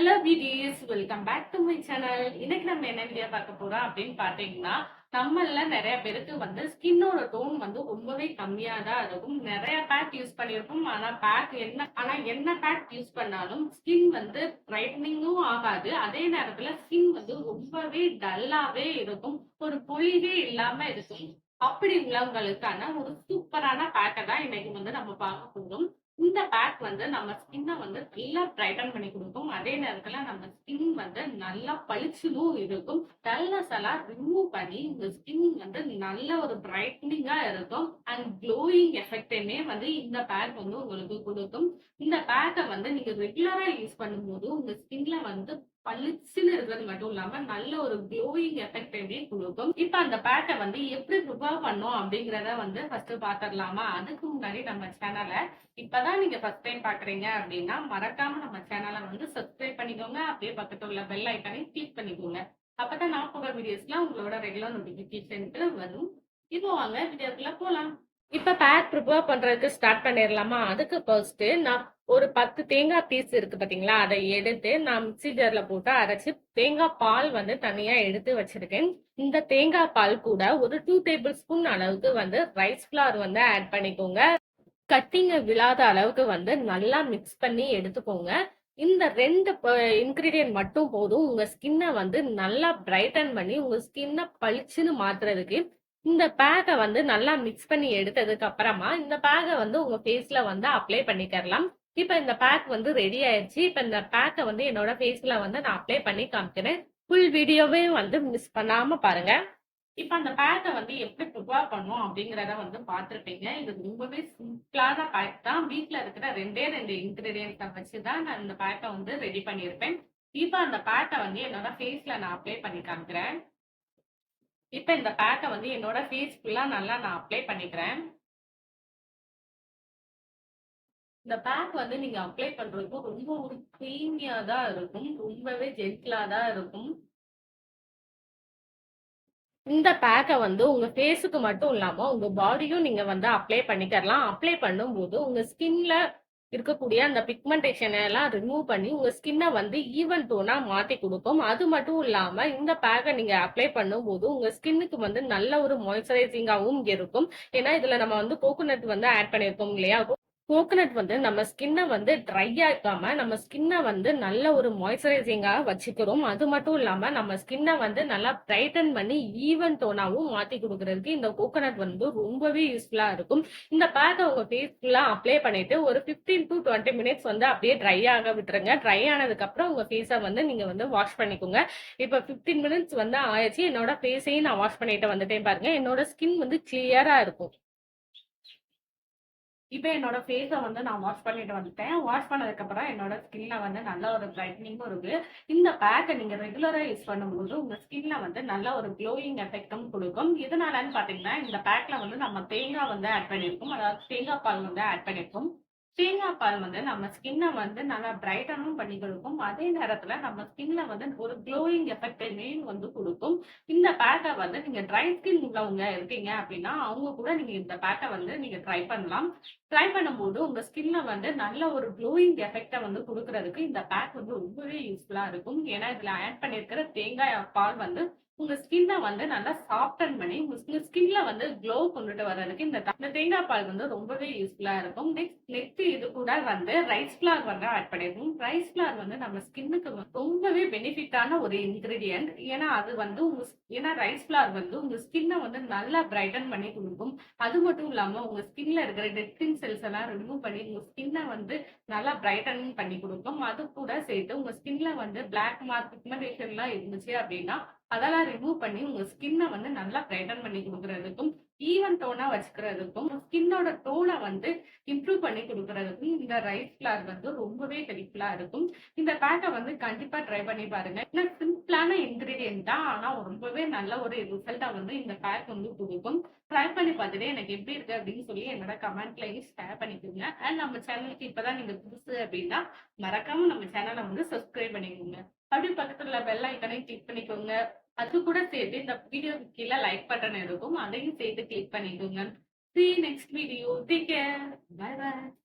Hello BTS, welcome back to my channel. இன்னைக்கு நம்ம என்ன வீடியோ பார்க்க போறோம் அப்படின்னு பாத்தீங்கன்னா, நம்மள நிறைய பேருக்கு ஸ்கின்னோட டோன் ரொம்பவே கம்மியா தான் இருக்கும். நிறைய பேக் யூஸ் பண்ணியிருப்போம். ஆனா என்ன பேக் யூஸ் பண்ணாலும் ஸ்கின் பிரைட்னிங்கும் ஆகாது. அதே நேரத்துல ஸ்கின் ரொம்பவே டல்லாவே இருக்கும். ஒரு பொலிவே இல்லாம இருக்கும். அப்படி உள்ளவங்களுக்கான ஒரு சூப்பரான பேக்கை தான் இன்னைக்கு நம்ம பார்க்க போறோம். இந்த பேக் நம்ம ஸ்கின்ன நல்லா பிரைட்டன் பண்ணி குடுக்கும். அதே நேரத்துல நம்ம ஸ்கின் நல்லா பளிச்சுன்னும் இருக்கும். டல்னஸ் எல்லாம் ரிமூவ் பண்ணி உங்க ஸ்கின் நல்ல ஒரு பிரைட்னிங்கா இருக்கும். அண்ட் க்ளோயிங் எஃபெக்ட்டுமே இந்த பேக் உங்களுக்கு குடுக்கும். இந்த பேக்க நீங்க ரெகுலரா யூஸ் பண்ணும்போது உங்க ஸ்கின்ல பளிச்சுன்னு இருக்கிறது மட்டும் இல்லாம நல்ல ஒரு க்ளோயிங் எஃபெக்டையுமே குடுக்கும். இப்ப அந்த பேக்க எப்படி ப்ரிப்பேர் பண்ணோம் அப்படிங்கிறத ஃபர்ஸ்ட் பாத்துரலாமா? அதுக்கு முன்னாடி நம்ம சேனல இப்பதான் நீங்க ஃபர்ஸ்ட் டைம் பாக்குறீங்க அப்படின்னா மறக்காம நம்ம சேனலை சப்ஸ்கிரைப் பண்ணிக்கோங்க. அப்படியே பக்கத்துல உள்ள பெல் ஐக்கானை கிளிக் பண்ணிக்கோங்க. அப்பதான் நான் போடுற வீடியோஸ்லாம் உங்களோட ரெகுலர் நோட்டிபிகேஷனுக்கு வரும். இப்போ வாங்க வீடியோக்குள்ள போலாம். இப்ப பேக் ப்ரிப்பேர் பண்றதுக்கு ஸ்டார்ட் பண்ணிடலாமா? அதுக்கு ஃபர்ஸ்ட் நான் ஒரு 10 தேங்காய் பீஸ் இருக்கு பாத்தீங்களா, அதை எடுத்து நான் மிக்ஸி ஜார்ல போட்டு அரைச்சு தேங்காய் பால் தனியா எடுத்து வச்சிருக்கேன். இந்த தேங்காய் பால் கூட ஒரு 2 டேபிள் ஸ்பூன் அளவுக்கு ரைஸ் ஃபிளார் ஆட் பண்ணிக்கோங்க. கட்டிங்க விழாத அளவுக்கு நல்லா மிக்ஸ் பண்ணி எடுத்துக்கோங்க. இந்த 2 இன்கிரீடியன்ட் மட்டும் போதும் உங்க ஸ்கின்னை நல்லா பிரைட்டன் பண்ணி உங்க ஸ்கின்னை பளிச்சுன்னு மாத்துறதுக்கு. இந்த பேக்கை நல்லா மிக்ஸ் பண்ணி எடுத்ததுக்கு அப்புறமா இந்த பேக்கை உங்க ஃபேஸ்ல அப்ளை பண்ணிக்கலாம். இப்ப இந்த பேக் ரெடி ஆயிடுச்சு. இப்ப இந்த பேக்கை என்னோட ஃபேஸ்ல நான் அப்ளை பண்ணி காமிக்கிறேன். ஃபுல் வீடியோவே மிஸ் பண்ணாம பாருங்க. இப்ப அந்த பேக்கை எப்படி ப்ரிப்பேர் பண்ணும் அப்படிங்கிறத பார்த்துருப்பீங்க. இது ரொம்பவே சிம்பிளான பேக் தான். வீட்ல இருக்கிற 2 இன்கிரீடியன்ஸை வச்சுதான் நான் இந்த பேக்கை ரெடி பண்ணியிருப்பேன். இப்ப அந்த பேக்கை என்னோட ஃபேஸ்ல நான் அப்ளை பண்ணி காமிக்கிறேன். இப்ப இந்த பேக்கை என்னோட ஃபேஸ் ஃபுல்லா நல்லா நான் அப்ளை பண்ணிக்கிறேன். இந்த பேக் நீங்க அப்ளை பண்றதுக்கு ரொம்ப ஒரு க்ரீமியா தான் இருக்கும். ரொம்பவே ஜென்டிலா தான் இருக்கும். இந்த பேக்கை உங்க ஃபேஸுக்கு மட்டும் இல்லாம உங்க பாடியும் நீங்க அப்ளை பண்ணிக்கலாம். அப்ளை பண்ணும்போது உங்க ஸ்கின்ல இருக்கக்கூடிய அந்த பிக்மெண்டேஷன் எல்லாம் ரிமூவ் பண்ணி உங்க ஸ்கின்னை ஈவன் டோனா மாத்தி கொடுக்கும். அது மட்டும் இல்லாம இந்த பேக்கை நீங்க அப்ளை பண்ணும்போது உங்க ஸ்கின்னுக்கு நல்ல ஒரு மாய்ஸ்சரைசிங்காவும் இருக்கும். ஏன்னா இதுல நம்ம கோகோனட் ஆட் பண்ணியிருக்கோம் இல்லையா? கோகனட் நம்ம ஸ்கின்னை ட்ரை ஆக்காம நம்ம ஸ்கின்னை நல்ல ஒரு மாய்ஸ்சரைசிங்கா வச்சுக்கிறோம். அது மட்டும் இல்லாம நம்ம ஸ்கின்னை நல்லா பிரைட்டன் பண்ணி ஈவன் டோனாவும் மாத்தி கொடுக்கறதுக்கு இந்த கோகனட் ரொம்பவே யூஸ்ஃபுல்லா இருக்கும். இந்த பேக்கை உங்க ஃபேஸ் ஃபுல்லா அப்ளை பண்ணிட்டு ஒரு 15 to 20 மினிட்ஸ் அப்படியே ட்ரை ஆக விட்டுருங்க. ட்ரை ஆனதுக்கு அப்புறம் உங்க ஃபேஸை நீங்க வாஷ் பண்ணிக்கோங்க. இப்ப 15 மினிட்ஸ் ஆயிடுச்சு. என்னோட ஃபேஸையும் நான் வாஷ் பண்ணிட்டு வந்துட்டேன் பாருங்க. என்னோட ஸ்கின் கிளியரா இருக்கும். இப்ப என்னோட ஃபேஸ நான் வாஷ் பண்ணிட்டு வந்துட்டேன். வாஷ் பண்ணதுக்கப்புறம் என்னோட ஸ்கின்ல நல்ல ஒரு பிரைட்னிங்கும் இருக்கு. இந்த பேக்க நீங்க ரெகுலரா யூஸ் பண்ணும்போது உங்க ஸ்கின்ல நல்ல ஒரு க்ளோயிங் எஃபெக்டும் குடுக்கும். எதனாலன்னு பாத்தீங்கன்னா, இந்த பேக்ல நம்ம தேங்காய் ஆட் பண்ணியிருக்கோம். அதாவது தேங்காய் பால் ஆட் பண்ணியிருக்கோம். தேங்காய் பால் நம்ம ஸ்கின்ன நல்லா பிரைட்டனும் பண்ணி கொடுக்கும். அதே நேரத்துல நம்ம ஸ்கின்ல ஒரு க்ளோயிங் எஃபெக்டையுமே குடுக்கும். இந்த பேக்க நீங்க ட்ரை ஸ்கின் உள்ளவங்க இருக்கீங்க அப்படின்னா, அவங்க கூட நீங்க இந்த பேக்க நீங்க ட்ரை பண்ணலாம். ட்ரை பண்ணும்போது உங்க ஸ்கின்ல நல்ல ஒரு க்ளோயிங் எஃபெக்ட்ட குடுக்குறதுக்கு இந்த பேக் ரொம்பவே யூஸ்ஃபுல்லா இருக்கும். ஏன்னா இதுல ஆட் பண்ணியிருக்கிற தேங்காய் பால் உங்க ஸ்கின்ன நல்லா சாஃப்டன் பண்ணி உங்க ஸ்கின்ல க்ளோ கொண்டுட்டு வர்றதுக்கு இந்த தேங்காய் பால் ரொம்பவே யூஸ்ஃபுல்லா இருக்கும். நெக்ஸ்ட் இது கூட ரைஸ் ஃபிளார் ஆட் பண்ணிருக்கோம். ரைஸ் ஃபிளார் நம்ம ஸ்கின்னுக்கு ரொம்பவே பெனிஃபிட்டான ஒரு இன்கிரீடியன்ட். ஏன்னா அது ஏன்னா ரைஸ் ஃபிளார் உங்க ஸ்கின்னை நல்லா பிரைட்டன் பண்ணி கொடுக்கும். அது மட்டும் இல்லாம உங்க ஸ்கின்ல இருக்கிற டெட் ஸ்கின் செல்ஸ் எல்லாம் ரிமூவ் பண்ணி உங்க ஸ்கின்னை நல்லா பிரைட்டன் பண்ணி கொடுக்கும். அது கூட சேர்த்து உங்க ஸ்கின்ல பிளாக் மார்க் பிக்மெண்டேஷன் எல்லாம் இருந்துச்சு அப்படின்னா அதெல்லாம் ரிமூவ் பண்ணி உங்க ஸ்கின்னை நல்லா பிரைட்டன் பண்ணி கொடுக்கறதுக்கும் ஈவன் டோனா வச்சுக்கிறதுக்கும் ஸ்கின்னோட டோனை இம்ப்ரூவ் பண்ணி கொடுக்கறதுக்கும் இந்த ரைஸ் ஃபிளார் ரொம்பவே ஹெல்ப்ஃபுல்லா இருக்கும். இந்த பேக்கை கண்டிப்பா ட்ரை பண்ணி பாருங்க. ஏன்னா சிம்பிளான இன்கிரீடியன்ட் தான், ஆனா ரொம்பவே நல்ல ஒரு ரிசல்ட்டா இந்த பேக் கொடுக்கும். ட்ரை பண்ணி பார்த்துட்டு எனக்கு எப்படி இருக்கு அப்படின்னு சொல்லி என்னோட கமெண்ட்லயும் ஷேர் பண்ணிக்கோங்க. அண்ட் நம்ம சேனலுக்கு இப்பதான் நீங்க புதுசு அப்படின்னா மறக்காம நம்ம சேனலை சப்ஸ்கிரைப் பண்ணிக்கோங்க. அப்படியே பக்கத்துல பெல் ஐக்கனை கிளிக் பண்ணிக்கோங்க. அது கூட சேர்த்து இந்த வீடியோக்கு கீழே லைக் பட்டன் இருக்கும். அதையும் சேர்த்து கிளிக் பண்ணிக்கோங்க. See you next video. Take care. Bye bye.